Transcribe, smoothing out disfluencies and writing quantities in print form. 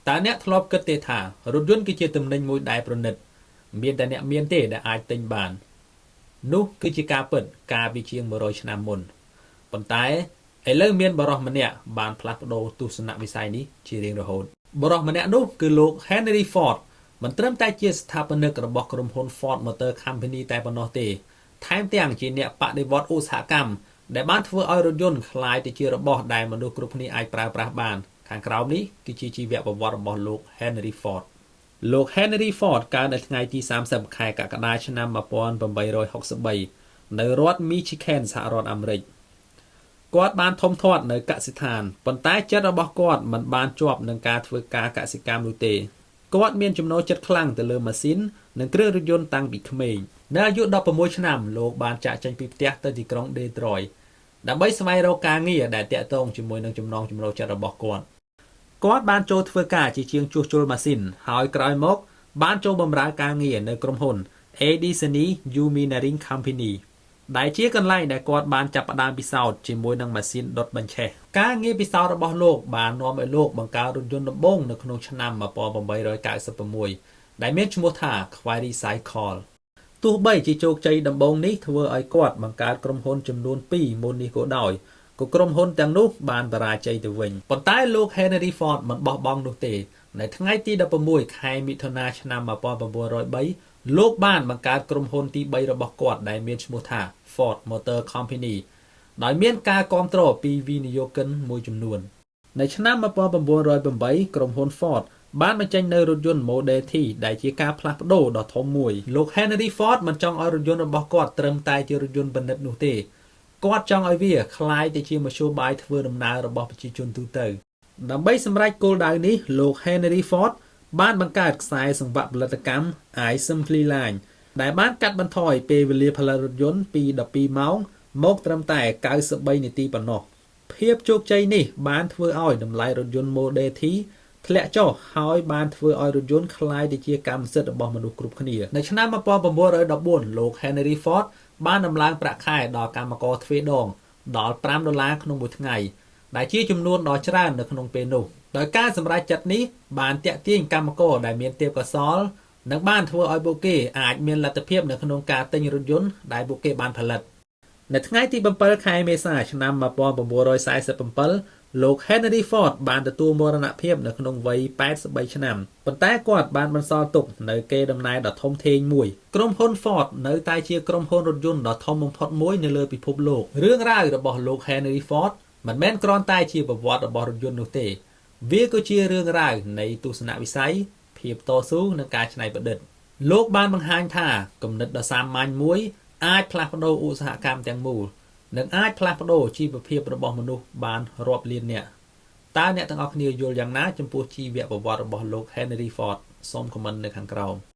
តើអ្នកធ្លាប់គិតទេថារថយន្តគឺជាទំនិញមួយដែលប្រណិតមានតែអ្នកមានទេដែលអាចទិញបាននោះគឺជាការពិតកាលពីជាង100ឆ្នាំមុនប៉ុន្តែឥឡូវមានបរិសម្នាក់បានផ្លាស់ប្ដូរទស្សនវិស័យនេះជារៀងរហូតបរិសម្នាក់នោះគឺលោក Henry Ford មិនត្រឹមតែជាស្ថាបនិករបស់ក្រុមហ៊ុន Ford Motor Company តែប៉ុណ្ណោះទេថែមទាំងជាអ្នកបដិវត្តឧស្សាហកម្មដែលបានធ្វើឲ្យរថយន្តក្លាយទៅជារបស់ដែលមនុស្សគ្រប់គ្នាអាចប្រើប្រាស់បានខាងក្រោមនេះគឺជាជីវប្រវត្តិរបស់លោក Henry Ford លោក Henry Ford កើតនៅថ្ងៃទី30ខែកក្កដាឆ្នាំ1863នៅរដ្ឋ Michigan សហរដ្ឋអាមេរិកគាត់បានធំធាត់នៅកសិដ្ឋានប៉ុន្តែចិត្តរបស់គាត់មិនបានជាប់នឹងការធ្វើការកសិកម្មនោះទេគាត់មានចំណូលចិត្តខ្លាំងទៅលើម៉ាស៊ីននិងគ្រឿងរថយន្តតាំងពីក្មេងនៅអាយុ16ឆ្នាំលោកបានចាកចេញពីផ្ទះទៅទីក្រុង Detroit ដើម្បីស្វែងរកការងារដែលទាក់ទងជាមួយនឹងចំណង់ចំណូលចិត្តរបស់គាត់បានចូលធ្វើការជាជាងជួសជុលម៉ាស៊ីនហើយក្រោយមកបានចូលបម្រើការងារនៅក្រុមហ៊ុន Edison Engineering Company ដែលជាកន្លែងដែលគាត់បានចាប់ផ្ដើមពិសោធន៍ជាមួយនឹងម៉ាស៊ីនដុតបញ្ឆេះការងារពិសោធន៍របស់លោកបាននាំឲ្យលោកបង្កើតរថយន្តដំបូងនៅក្នុងឆ្នាំ1896ដែលមានឈ្មោះថា Quadricycle ទោះបីជាជោគជ័យដំបូងនេះធ្វើឲ្យគាត់បង្កើតក្រុមហ៊ុនចំនួន2មុននេះក៏ដោយក៏ក្រុមហ៊ុនទាំងនោះបានបរាជ័យទៅវិញប៉ុន្តែលោក Henry Ford មិនបោះបង់នោះទេនៅថ្ងៃទី16ខែមិថុនាឆ្នាំ1903លោកបានបង្កើតក្រុមហ៊ុនទី3របស់គាត់ដែលមានឈ្មោះថា Ford Motor Company ដោយមានការគាំទ្រពីវិនិយោគិនមួយចំនួននៅឆ្នាំ1908ក្រុមហ៊ុន Ford បានបញ្ចេញនៅរថយន្ត Model T ដែលជាការផ្លាស់ប្ដូរដ៏ធំមួយលោក Henry Ford មិនចង់ឲ្យរថយន្តរបស់គាត់ត្រឹមតែជារថយន្តបណ្ឌិតនោះទេគាត់ចង់ឲ្យវាคล้ายទៅជាមធ្យោបាយធ្វើដំណើររបស់ប្រជាជនទូទៅដើម្បីសម្រេចគោលដៅនេះលោក Henry Ford បានបង្កើតខ្សែសង្វាក់ផលិតកម្ម Assembly Line ដែលបានកាត់បន្ថយពេលវេលាផលិតរថយន្តពី12ម៉ោងមកត្រឹមតែ93នាទីប៉ុណ្ណោះភាពជោគជ័យនេះបានធ្វើឲ្យតម្លៃរថយន្ត Model T ធ្លាក់ចុះហើយបានធ្វើឲ្យរថយន្តคล้ายទៅជាកម្មសិទ្ធិរបស់មនុស្សគ្រប់គ្នានៅឆ្នាំ1914លោក Henry Ford បានដំឡើងប្រាក់ខែដល់កម្មករទ្វេដងដល់$5ក្នុងមួយថ្ងៃដែលជាចំនួនដ៏ច្រើននៅក្នុងពេលនោះដោយការសម្រេចចិត្តនេះបានទាក់ទាញកម្មករដែលមានទេពកោសល្យនិងបានធ្វើឲ្យពួកគេអាចមានលទ្ធភាពនៅក្នុងការទិញរថយន្តដែលពួកគេបានផលិតនៅថ្ងៃទី7ខែមេសាឆ្នាំ1947លោក Henry Ford បានទទួលមរណភាពនៅក្នុងវ័យ83ឆ្នាំប៉ុន្តែគាត់បានបន្សល់ទុកនៅកេរដំណែលដ៏ធំធេងមួយក្រុមហ៊ុន Ford នៅតែជាក្រុមហ៊ុនរថយន្តដ៏ធំបំផុតមួយនៅលើពិភពលោករឿងរ៉ាវរបស់លោក Henry Ford មិនមែនគ្រាន់តែជាប្រវត្តិរបស់រថយន្តនោះទេវាក៏ជារឿងរ៉ាវនៃទស្សនវិស័យភាពតស៊ូនិងការច្នៃប្រឌិតលោកបានបង្ហាញថាគំនិតដ៏សាមញ្ញមួយអាចផ្លាស់ប្ដូរឧស្សាហកម្មទាំងមូលនិងអាចផ្លាស់ប្ដូរជីវភាពរបស់មនុស្សបានរាប់លាននាក់តើអ្នកទាំងអស់គ្នាយល់យ៉ាងណាចំពោះជីវប្រវត្តិរបស់លោក Henry Ford សូមខមមិននៅខាងក្រោម